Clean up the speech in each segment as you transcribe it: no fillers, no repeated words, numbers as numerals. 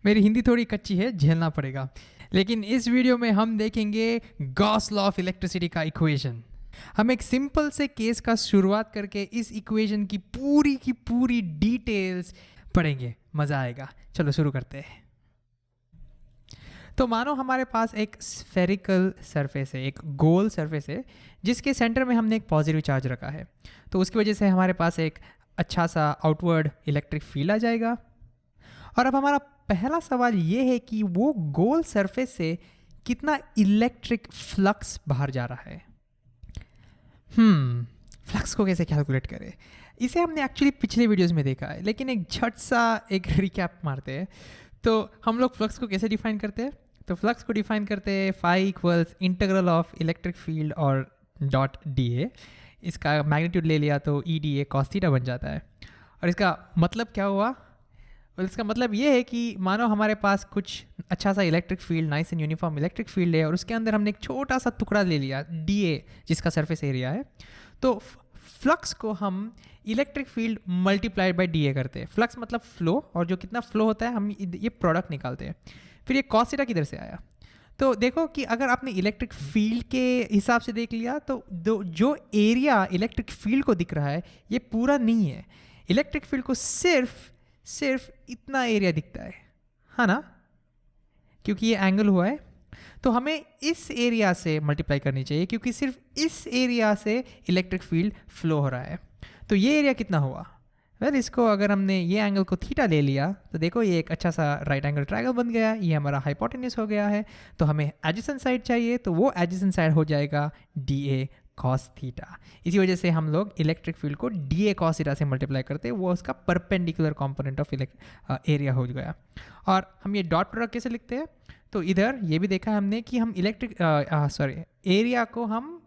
मेरी हिंदी थोड़ी कच्ची है, झेलना पड़ेगा। लेकिन इस वीडियो में हम देखेंगे गॉस लॉ ऑफ इलेक्ट्रिसिटी का इक्वेशन। हम एक सिंपल से केस का शुरुआत करके इस इक्वेशन की पूरी डिटेल्स पढ़ेंगे, मज़ा आएगा। चलो शुरू करते हैं। तो मानो हमारे पास एक स्फेरिकल सरफेस है, एक गोल सरफेस है, जिसके सेंटर में हमने एक पॉजिटिव चार्ज रखा है। तो उसकी वजह से हमारे पास एक अच्छा सा आउटवर्ड इलेक्ट्रिक फील्ड आ जाएगा। और अब हमारा पहला सवाल ये है कि वो गोल सरफेस से कितना इलेक्ट्रिक फ्लक्स बाहर जा रहा है। फ्लक्स को कैसे कैलकुलेट करें? इसे हमने एक्चुअली पिछले वीडियोस में देखा है, लेकिन एक झट सा एक रिकैप मारते हैं। तो हम लोग फ्लक्स को कैसे डिफाइन करते हैं? तो फ्लक्स को डिफाइन करते हैं phi equals integral of electric field और डॉट डी ए। इसका मैग्नीट्यूड ले लिया तो E D A cos theta बन जाता है। और इसका मतलब क्या हुआ? इसका मतलब ये है कि मानो हमारे पास कुछ अच्छा सा electric field, nice and uniform electric field है, और उसके अंदर हमने एक छोटा सा टुकड़ा ले लिया डी ए, जिसका सरफेस एरिया है। तो फ्लक्स को हम electric field multiplied by D A करते हैं। फ्लक्स मतलब फ्लो, और जो कितना फ्लो होता है हम ये प्रोडक्ट निकालते हैं। फिर ये कॉस थीटा किधर से आया? तो देखो कि अगर आपने इलेक्ट्रिक फील्ड के हिसाब से देख लिया तो जो एरिया इलेक्ट्रिक फील्ड को दिख रहा है ये पूरा नहीं है। इलेक्ट्रिक फील्ड को सिर्फ इतना एरिया दिखता है ना, क्योंकि ये एंगल हुआ है। तो हमें इस एरिया से मल्टीप्लाई करनी चाहिए, क्योंकि सिर्फ इस एरिया से इलेक्ट्रिक फील्ड फ्लो हो रहा है। तो ये एरिया कितना हुआ? वेल, इसको अगर हमने ये एंगल को थीटा ले लिया तो देखो ये एक अच्छा सा राइट एंगल ट्रायंगल बन गया, ये हमारा हाइपोटेन्यूज हो गया है। तो हमें एडजेसेंट साइड चाहिए, तो वो एडजेसेंट साइड हो जाएगा डी ए कॉस थीटा। इसी वजह से हम लोग इलेक्ट्रिक फील्ड को डी ए कॉस थीटा से मल्टीप्लाई करते हैं, वो उसका परपेंडिकुलर कंपोनेंट ऑफ एरिया हो गया। और हम ये डॉट प्रोडक्ट कैसे लिखते हैं? तो इधर ये भी देखा हमने कि हम एरिया को हम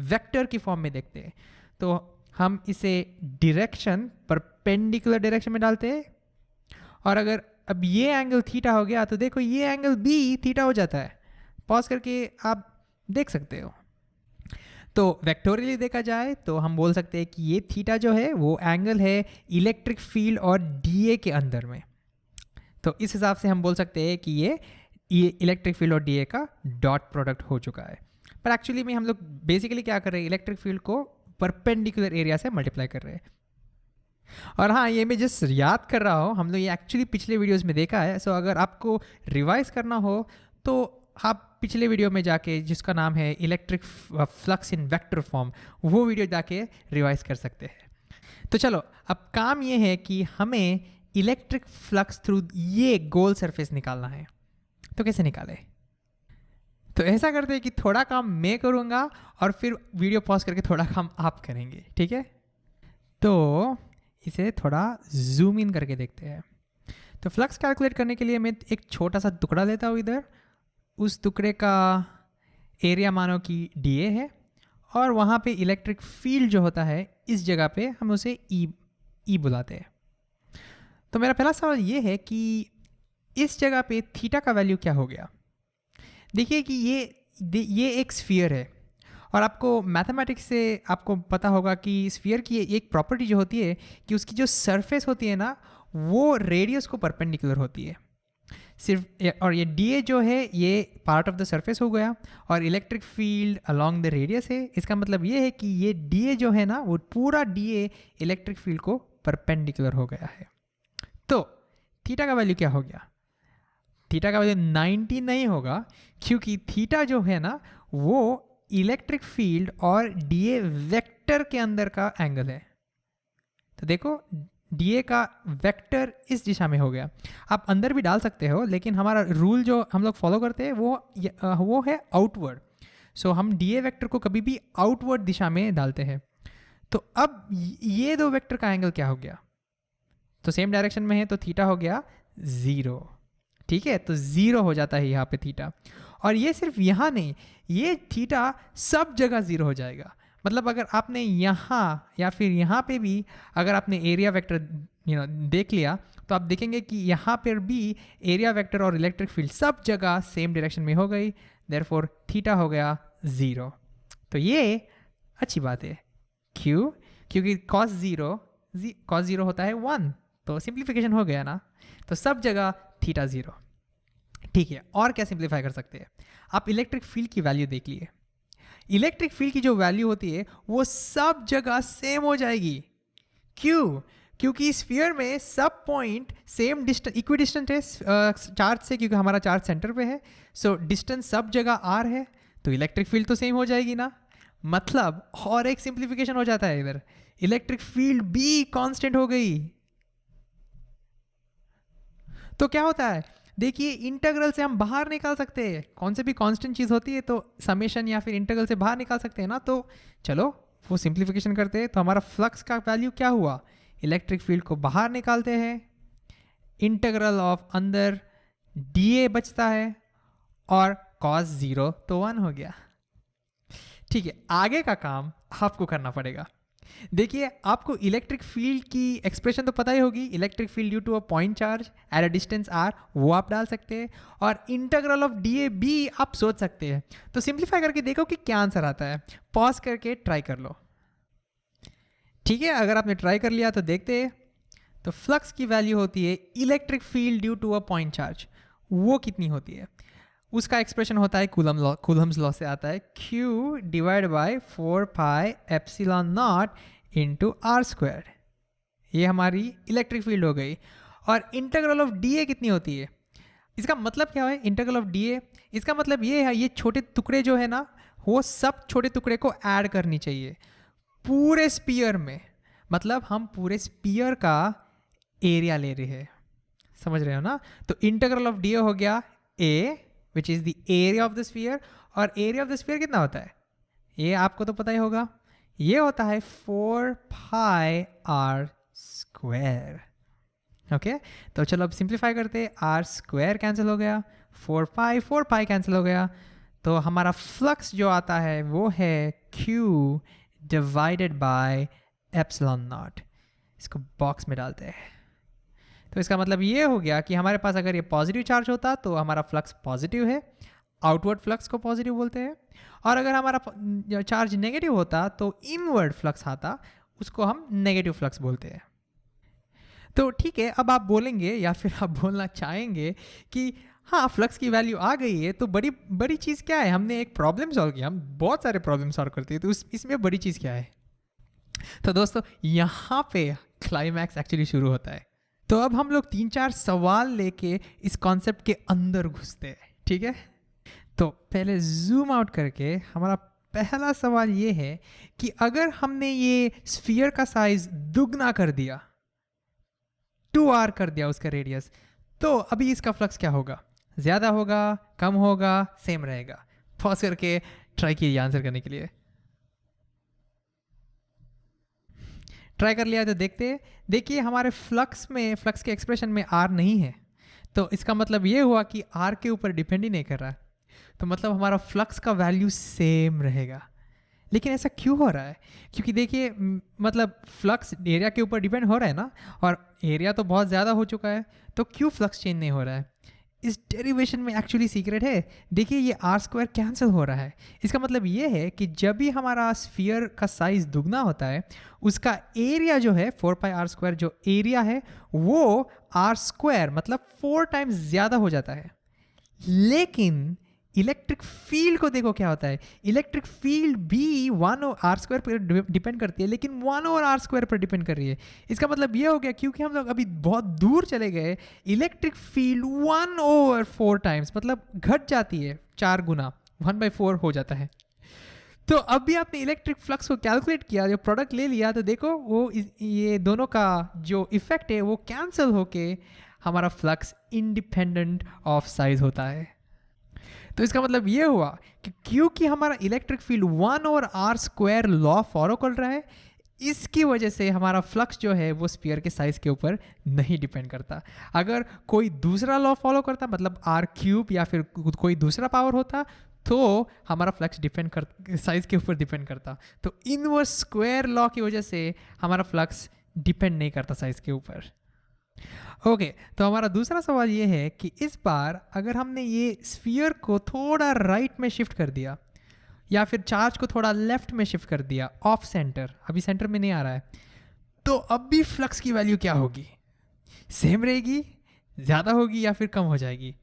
वेक्टर की फॉर्म में देखते हैं। तो हम इसे डायरेक्शन परपेंडिकुलर डायरेक्शन में डालते हैं। और अगर अब ये एंगल थीटा हो गया तो देखो ये एंगल भी थीटा हो जाता है। पॉज करके आप देख सकते हो। तो वेक्टोरियली देखा जाए तो हम बोल सकते हैं कि ये थीटा जो है वो एंगल है इलेक्ट्रिक फील्ड और डीए के अंदर में। तो इस हिसाब से हम बोल सकते हैं कि ये इलेक्ट्रिक फील्ड और डीए का डॉट प्रोडक्ट हो चुका है। पर एक्चुअली में हम लोग बेसिकली क्या कर रहे हैं, इलेक्ट्रिक फील्ड को परपेंडिकुलर एरिया से मल्टीप्लाई कर रहे हैं। और हाँ, ये मैं जस्ट याद कर रहा हूँ, हम लोग ये एक्चुअली पिछले वीडियोस में देखा है। सो अगर आपको रिवाइज करना हो तो आप पिछले वीडियो में जाके, जिसका नाम है electric flux in vector form, वो वीडियो जाके रिवाइज कर सकते हैं। तो चलो, अब काम ये है कि हमें इलेक्ट्रिक फ्लक्स थ्रू ये गोल सरफेस निकालना है। तो कैसे निकाले? तो ऐसा करते हैं कि थोड़ा काम मैं करूँगा और फिर वीडियो पॉज करके थोड़ा काम आप करेंगे, ठीक है? तो इसे थोड़ा जूम इन करके देखते हैं। तो फ्लक्स कैलकुलेट करने के लिए मैं एक छोटा सा टुकड़ा लेता हूँ इधर। उस टुकड़े का एरिया मानो कि डी ए है, और वहाँ पे इलेक्ट्रिक फील्ड जो होता है इस जगह पे हम उसे ई बुलाते हैं। तो मेरा पहला सवाल ये है कि इस जगह पे थीटा का वैल्यू क्या हो गया? देखिए कि ये एक स्फीयर है, और आपको मैथमेटिक्स से आपको पता होगा कि स्फीयर की एक प्रॉपर्टी जो होती है कि उसकी जो सरफेस होती है ना, वो रेडियस को परपेंडिकुलर होती है सिर्फ। और ये डी ए जो है ये पार्ट ऑफ द सरफेस हो गया, और electric field along the radius है। इसका मतलब ये है कि ये डी ए जो है ना, वो पूरा डी ए इलेक्ट्रिक फील्ड को परपेंडिकुलर हो गया है। तो थीटा का वैल्यू क्या हो गया? थीटा का वैल्यू 90 नहीं होगा, क्योंकि थीटा जो है ना वो इलेक्ट्रिक फील्ड और डीए वेक्टर के अंदर का एंगल है। तो देखो डीए का वेक्टर इस दिशा में हो गया। आप अंदर भी डाल सकते हो, लेकिन हमारा रूल जो हम लोग फॉलो करते हैं वो है आउटवर्ड। सो हम डीए वेक्टर को कभी भी आउटवर्ड दिशा में डालते हैं। तो अब ये दो वेक्टर का एंगल क्या हो गया? तो सेम डायरेक्शन में है, तो थीटा हो गया 0, ठीक है? तो 0 हो जाता है यहाँ पे थीटा। और ये सिर्फ यहाँ नहीं, ये थीटा सब जगह 0 हो जाएगा। मतलब अगर आपने यहाँ या फिर यहाँ पे भी अगर आपने एरिया वेक्टर देख लिया, तो आप देखेंगे कि यहाँ पर भी एरिया वेक्टर और इलेक्ट्रिक फील्ड सब जगह सेम डायरेक्शन में हो गई। देयरफॉर थीटा हो गया 0। तो ये अच्छी बात है। क्यों? क्योंकि cos 0 होता है 1, तो सिंप्लीफिकेशन हो गया ना। तो सब जगह थीटा 0। ठीक है, और क्या सिंप्लीफाई कर सकते हैं? आप इलेक्ट्रिक फील्ड की वैल्यू देख लिए। इलेक्ट्रिक फील्ड की जो वैल्यू होती है वो सब जगह सेम हो जाएगी। क्यों? क्योंकि स्फीयर में सब पॉइंट सेम डिस्टेंस इक्विडिस्टेंट है चार्ज से, क्योंकि हमारा चार्ज सेंटर पे है। सो डिस्टेंस सब जगह r है, तो इलेक्ट्रिक फील्ड तो सेम हो जाएगी ना। मतलब और एक सिंप्लीफिकेशन हो जाता है इधर, इलेक्ट्रिक फील्ड भी कांस्टेंट हो गई। तो क्या होता है, देखिए इंटीग्रल से हम बाहर निकाल सकते हैं, कौन से भी कांस्टेंट चीज़ होती है तो समेशन या फिर इंटीग्रल से बाहर निकाल सकते हैं ना। तो चलो वो सिंप्लीफिकेशन करते हैं, तो हमारा फ्लक्स का वैल्यू क्या हुआ, इलेक्ट्रिक फील्ड को बाहर निकालते हैं, इंटीग्रल ऑफ अंदर dA बचता है और cos 0 तो 1 हो गया। ठीक है, आगे का काम आपको करना पड़ेगा। देखिए आपको इलेक्ट्रिक फील्ड की एक्सप्रेशन तो पता ही होगी, electric field due to a point charge at a distance r, वो आप डाल सकते हैं, और इंटीग्रल ऑफ dA भी आप सोच सकते हैं। तो सिंप्लीफाई करके देखो कि क्या आंसर आता है, पॉज करके ट्राई कर लो। ठीक है, अगर आपने ट्राई कर लिया तो देखते हैं। तो फ्लक्स की वैल्यू होती है electric field due to a point charge, वो कितनी होती है, उसका एक्सप्रेशन होता है कूलम्स लॉ से आता है, Q divide by 4 pi epsilon not into r²। ये हमारी इलेक्ट्रिक फील्ड हो गई। और इंटीग्रल ऑफ dA कितनी होती है, इसका मतलब क्या है इंटीग्रल ऑफ dA, इसका मतलब ये है ये छोटे टुकड़े जो है ना, वो सब छोटे टुकड़े को ऐड करनी चाहिए पूरे स्पीयर में। मतलब हम पूरे स्पीयर का एरिया ले रहे हैं, समझ रहे हो ना। तो इंटीग्रल ऑफ dA हो गया A which is the area of the sphere, और एरिया ऑफ द स्फीयर कितना होता है, ये आपको तो पता ही होगा, ये होता है 4 पाई r²। ओके, तो चलो अब सिंप्लीफाई करते, r² कैंसिल हो गया, 4 पाई कैंसिल हो गया, तो हमारा फ्लक्स जो आता है वो है Q divided by epsilon not. इसको बॉक्स में डालते हैं, तो इसका मतलब ये हो गया कि हमारे पास अगर ये पॉजिटिव चार्ज होता तो हमारा फ्लक्स पॉजिटिव है, आउटवर्ड फ्लक्स को पॉजिटिव बोलते हैं, और अगर हमारा चार्ज नेगेटिव होता तो इनवर्ड फ्लक्स आता, उसको हम नेगेटिव फ्लक्स बोलते हैं। तो ठीक है, अब आप बोलेंगे या फिर आप बोलना चाहेंगे कि हाँ फ्लक्स की वैल्यू आ गई है, तो बड़ी बड़ी चीज़ क्या है, हमने एक प्रॉब्लम सॉल्व किया, हम बहुत सारे प्रॉब्लम सॉल्व करते हैं, तो इसमें बड़ी चीज़ क्या है। तो दोस्तों यहाँ पे क्लाइमैक्स एक्चुअली शुरू होता है। तो अब हम लोग 3-4 सवाल लेके इस कॉन्सेप्ट के अंदर घुसते हैं, ठीक है। तो पहले जूम आउट करके हमारा पहला सवाल ये है कि अगर हमने ये स्फीयर का साइज दुगना कर दिया, 2r कर दिया उसका रेडियस, तो अभी इसका फ्लक्स क्या होगा, ज़्यादा होगा, कम होगा, सेम रहेगा। पॉज करके ट्राई कीजिए आंसर करने के लिए। ट्राई कर लिया तो देखिए हमारे फ्लक्स के एक्सप्रेशन में r नहीं है, तो इसका मतलब ये हुआ कि r के ऊपर डिपेंड ही नहीं कर रहा है, तो मतलब हमारा फ्लक्स का वैल्यू सेम रहेगा। लेकिन ऐसा क्यों हो रहा है, क्योंकि देखिए मतलब फ्लक्स एरिया के ऊपर डिपेंड हो रहा है ना, और एरिया तो बहुत ज़्यादा हो चुका है, तो क्यों फ्लक्स चेंज नहीं हो रहा है। इस डेरिवेशन में एक्चुअली सीक्रेट है। देखिए ये r² कैंसिल हो रहा है, इसका मतलब ये है कि जब भी हमारा स्फीयर का साइज दुगना होता है, उसका एरिया जो है 4 पाई r² जो एरिया है वो r² मतलब 4 टाइम्स ज़्यादा हो जाता है। लेकिन इलेक्ट्रिक फील्ड को देखो क्या होता है, इलेक्ट्रिक फील्ड भी 1 और r² पर डिपेंड करती है, लेकिन 1 और r² पर डिपेंड कर रही है। इसका मतलब ये हो गया क्योंकि हम लोग अभी बहुत दूर चले गए, इलेक्ट्रिक फील्ड 1/4 टाइम्स मतलब घट जाती है, 4 गुना 1/4 हो जाता है। तो अब भी आपने इलेक्ट्रिक फ्लक्स को कैलकुलेट किया, जो प्रोडक्ट ले लिया, तो देखो वो ये दोनों का जो इफेक्ट है वो कैंसिल होके हमारा फ्लक्स इंडिपेंडेंट ऑफ साइज होता है। तो इसका मतलब ये हुआ कि क्योंकि हमारा इलेक्ट्रिक फील्ड 1 और r² लॉ फॉलो कर रहा है, इसकी वजह से हमारा फ्लक्स जो है वो स्फीयर के साइज के ऊपर नहीं डिपेंड करता। अगर कोई दूसरा लॉ फॉलो करता, मतलब r³ या फिर कोई दूसरा पावर होता, तो हमारा फ्लक्स साइज के ऊपर डिपेंड करता। तो इनवर्स स्क्वायर लॉ की वजह से हमारा फ्लक्स डिपेंड नहीं करता साइज के ऊपर। ओके, तो हमारा दूसरा सवाल ये है कि इस बार अगर हमने ये स्फीयर को थोड़ा राइट में शिफ्ट कर दिया, या फिर चार्ज को थोड़ा लेफ्ट में शिफ्ट कर दिया, ऑफ सेंटर, अभी सेंटर में नहीं आ रहा है, तो अब भी फ्लक्स की वैल्यू क्या होगी, सेम रहेगी, ज़्यादा होगी या फिर कम हो जाएगी?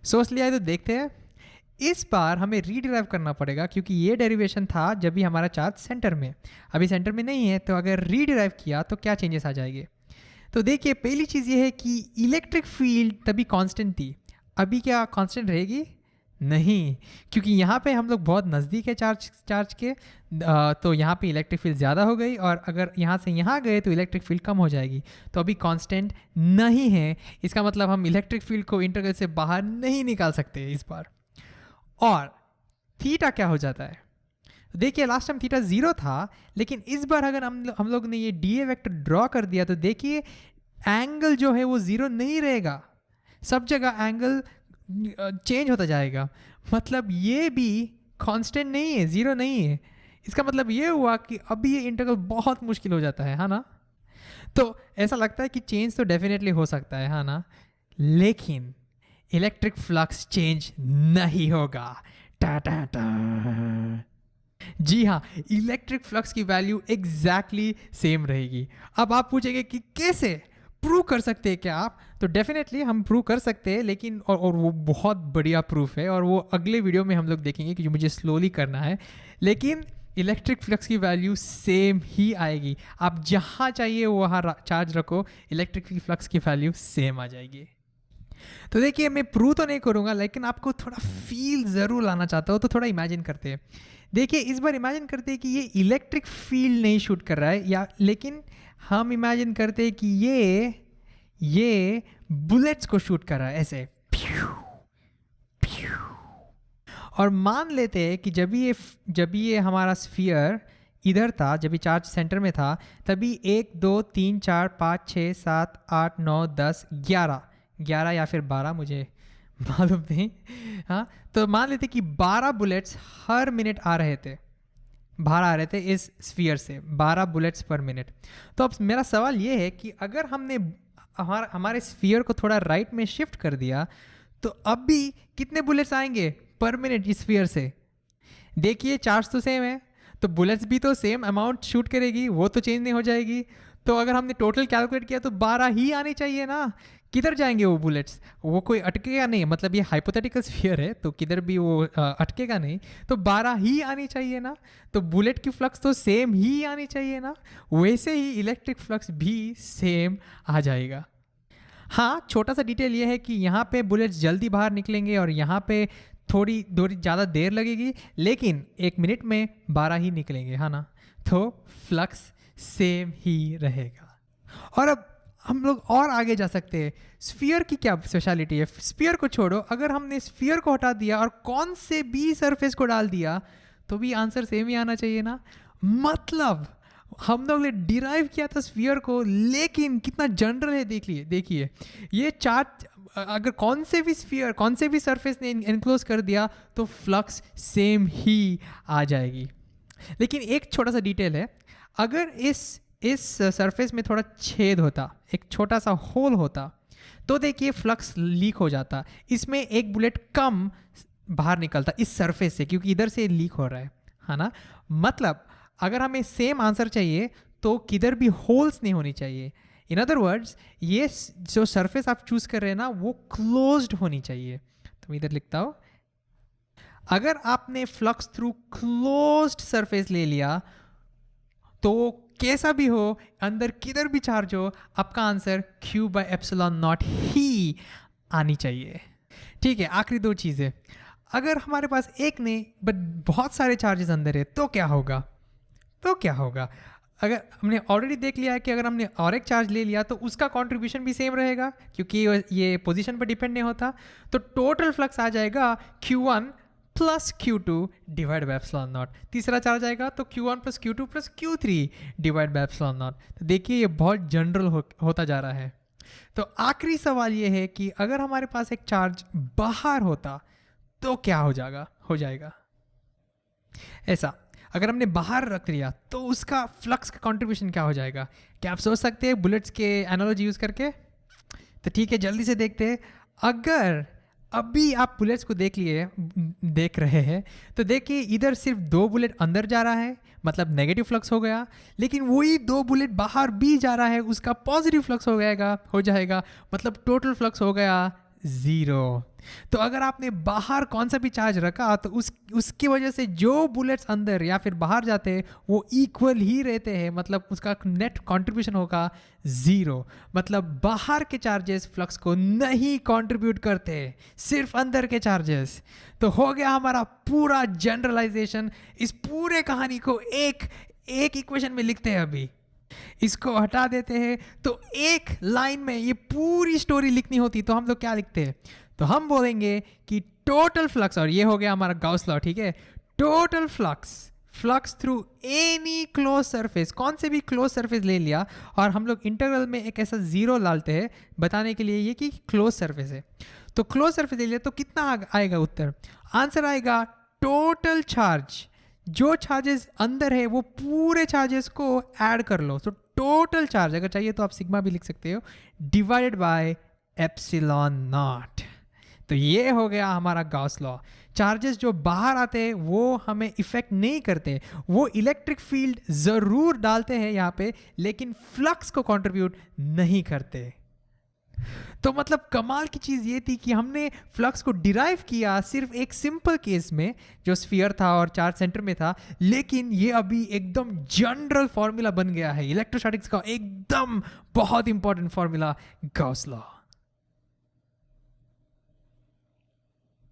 सोच लिया है तो देखते हैं। इस बार हमें रीडिराइव करना पड़ेगा क्योंकि ये डेरिवेशन था जब भी हमारा चार्ज सेंटर में, अभी सेंटर में नहीं है, तो अगर रीडिराइव किया तो क्या चेंजेस आ जाएंगे। तो देखिए पहली चीज़ ये है कि इलेक्ट्रिक फील्ड तभी कांस्टेंट थी, अभी क्या कांस्टेंट रहेगी? नहीं, क्योंकि यहाँ पे हम लोग बहुत नज़दीक है चार्ज के, तो यहाँ पे इलेक्ट्रिक फील्ड ज़्यादा हो गई, और अगर यहाँ से यहाँ गए तो इलेक्ट्रिक फील्ड कम हो जाएगी, तो अभी कांस्टेंट नहीं है। इसका मतलब हम इलेक्ट्रिक फील्ड को इंटीग्रल से बाहर नहीं निकाल सकते इस बार। और थीटा क्या हो जाता है? देखिए लास्ट टाइम थीटा 0 था, लेकिन इस बार अगर हम लोग ने ये डी ए वेक्टर ड्रॉ कर दिया तो देखिए एंगल जो है वो 0 नहीं रहेगा, सब जगह एंगल चेंज होता जाएगा। मतलब ये भी कांस्टेंट नहीं है, 0 नहीं है। इसका मतलब ये हुआ कि अभी ये इंटीग्रल बहुत मुश्किल हो जाता है ना। तो ऐसा लगता है कि चेंज तो डेफिनेटली हो सकता है ना, लेकिन इलेक्ट्रिक फ्लक्स चेंज नहीं होगा। टा टा टा। जी हाँ, इलेक्ट्रिक फ्लक्स की वैल्यू एग्जैक्टली सेम रहेगी। अब आप पूछेंगे कि कैसे प्रूव कर सकते हैं क्या आप? तो डेफिनेटली हम प्रूव कर सकते हैं, लेकिन और वो बहुत बढ़िया प्रूफ है, और वो अगले वीडियो में हम लोग देखेंगे कि मुझे स्लोली करना है। लेकिन इलेक्ट्रिक फ्लक्स की वैल्यू सेम ही आएगी, आप जहाँ चाहिए वहाँ चार्ज रखो, इलेक्ट्रिक फ्लक्स की वैल्यू सेम आ जाएगी। तो देखिए मैं प्रूव तो नहीं करूँगा, लेकिन आपको थोड़ा फील ज़रूर लाना चाहता हूँ, तो थोड़ा इमेजिन करते हैं। देखिए इस बार इमेजिन करते हैं कि ये इलेक्ट्रिक फील्ड नहीं शूट कर रहा है, या लेकिन हम इमेजिन करते हैं कि ये बुलेट्स को शूट कर रहा है ऐसे, और मान लेते हैं कि जब ये हमारा स्फीयर इधर था, जब ये चार्ज सेंटर में था, तभी 1 2 3 4 5 6 7 8 9 10 11 या फिर 12, मुझे मालूम नहीं। हाँ, तो मान लेते कि 12 बुलेट्स हर मिनट आ रहे थे, बाहर आ रहे थे इस स्फीयर से, 12 बुलेट्स पर मिनट। तो अब मेरा सवाल ये है कि अगर हमने हमारे स्फीयर को थोड़ा राइट में शिफ्ट कर दिया, तो अब भी कितने बुलेट्स आएंगे पर मिनट इस स्फीयर से? देखिए चार्ज तो सेम है, तो बुलेट्स भी तो सेम अमाउंट शूट करेगी, वो तो चेंज नहीं हो जाएगी। तो अगर हमने टोटल कैलकुलेट किया तो 12 ही आनी चाहिए ना। किधर जाएंगे वो बुलेट्स? वो कोई अटकेगा नहीं, मतलब ये हाइपोथेटिकल स्फीयर है तो किधर भी वो अटकेगा नहीं, तो 12 ही आनी चाहिए ना। तो बुलेट की फ्लक्स तो सेम ही आनी चाहिए ना, वैसे ही इलेक्ट्रिक फ्लक्स भी सेम आ जाएगा। हाँ, छोटा सा डिटेल ये है कि यहाँ पे बुलेट्स जल्दी बाहर निकलेंगे और यहाँ पे थोड़ी ज़्यादा देर लगेगी, लेकिन 1 मिनट में 12 ही निकलेंगे, है ना। तो फ्लक्स सेम ही रहेगा। और अब हम लोग और आगे जा सकते हैं। स्फीयर की क्या स्पेशलिटी है? स्फीयर को छोड़ो, अगर हमने स्फीयर को हटा दिया और कौन से भी सरफेस को डाल दिया तो भी आंसर सेम ही आना चाहिए ना। मतलब हम लोग ने डिराइव किया था स्फीयर को, लेकिन कितना जनरल है देखिए ये चार्ज अगर कौन से भी स्फीयर, कौन से भी सरफेस ने एनक्लोज कर दिया तो फ्लक्स सेम ही आ जाएगी। लेकिन एक छोटा सा डिटेल है, अगर इस सरफेस में थोड़ा छेद होता, एक छोटा सा होल होता, तो देखिए फ्लक्स लीक हो जाता, इसमें एक बुलेट कम बाहर निकलता इस सरफेस से, क्योंकि इधर से लीक हो रहा है ना। मतलब अगर हमें सेम आंसर चाहिए तो किधर भी होल्स नहीं होनी चाहिए। इन अदर वर्ड्स ये जो सरफेस आप चूज कर रहे हैं ना वो क्लोज्ड होनी चाहिए। तो मैं इधर लिखता हूँ, अगर आपने फ्लक्स थ्रू क्लोज्ड सरफेस ले लिया तो कैसा भी हो, अंदर किधर भी चार्ज हो, आपका आंसर Q/ε0 ही आनी चाहिए। ठीक है, आखिरी 2 चीज़ें। अगर हमारे पास एक नहीं बट बहुत सारे चार्जेस अंदर है तो क्या होगा? अगर हमने ऑलरेडी देख लिया है कि अगर हमने और एक चार्ज ले लिया तो उसका कंट्रीब्यूशन भी सेम रहेगा, क्योंकि ये पोजीशन पर डिपेंड नहीं होता। तो टोटल फ्लक्स आ जाएगा Q1 + Q2 डिवाइड बाय ε0। तीसरा चार्ज आएगा तो Q1 + Q2 + Q3 divide by ε0। तो देखिए ये बहुत जनरल होता जा रहा है। तो आखिरी सवाल ये है कि अगर हमारे पास एक चार्ज बाहर होता तो क्या हो जाएगा ऐसा। अगर हमने बाहर रख लिया तो उसका फ्लक्स का कंट्रीब्यूशन क्या हो जाएगा? क्या आप सोच सकते हैं बुलेट्स के एनालॉजी यूज़ करके? तो ठीक है, जल्दी से देखते हैं। अभी आप बुलेट्स को देख रहे हैं, तो देखिए इधर सिर्फ 2 बुलेट अंदर जा रहा है, मतलब नेगेटिव फ्लक्स हो गया, लेकिन वही 2 बुलेट बाहर भी जा रहा है, उसका पॉजिटिव फ्लक्स हो जाएगा, मतलब टोटल फ्लक्स हो गया 0। तो अगर आपने बाहर कौन सा भी चार्ज रखा तो उसकी वजह से जो बुलेट्स अंदर या फिर बाहर जाते हैं वो इक्वल ही रहते हैं, मतलब उसका नेट कंट्रीब्यूशन होगा 0। मतलब बाहर के चार्जेस फ्लक्स को नहीं कंट्रीब्यूट करते, सिर्फ अंदर के चार्जेस। तो हो गया हमारा पूरा जनरलाइजेशन। इस पूरे कहानी को एक इक्वेशन में लिखते हैं अभी। इसको हटा देते हैं, तो एक लाइन में ये पूरी स्टोरी लिखनी होती तो हम लोग क्या लिखते हैं? तो हम बोलेंगे कि टोटल फ्लक्स, और ये हो गया हमारा गाउस लॉ, ठीक है। Total flux through any close surface, कौन से भी क्लोज सरफेस ले लिया, और हम लोग इंटीग्रल में एक ऐसा 0 डालते हैं बताने के लिए ये कि क्लोज सरफेस है। तो क्लोज सरफेस ले लिया तो कितना आएगा उत्तर? आंसर आएगा टोटल चार्ज, जो चार्जेस अंदर है वो पूरे चार्जेस को ऐड कर लो। तो टोटल चार्ज, अगर चाहिए तो आप सिग्मा भी लिख सकते हो, डिवाइडेड बाय एप्सिलॉन नॉट। तो ये हो गया हमारा गाउस लॉ। चार्जेस जो बाहर आते हैं वो हमें इफेक्ट नहीं करते, वो इलेक्ट्रिक फील्ड जरूर डालते हैं यहाँ पे, लेकिन फ्लक्स को कंट्रीब्यूट नहीं करते। तो मतलब कमाल की चीज़ ये थी कि हमने फ्लक्स को डिराइव किया सिर्फ एक सिंपल केस में जो स्फीयर था और चार्ज सेंटर में था, लेकिन ये अभी एकदम जनरल फॉर्मूला बन गया है इलेक्ट्रोस्टैटिक्स का, एकदम बहुत इंपॉर्टेंट फॉर्मूला, गाउस लॉ।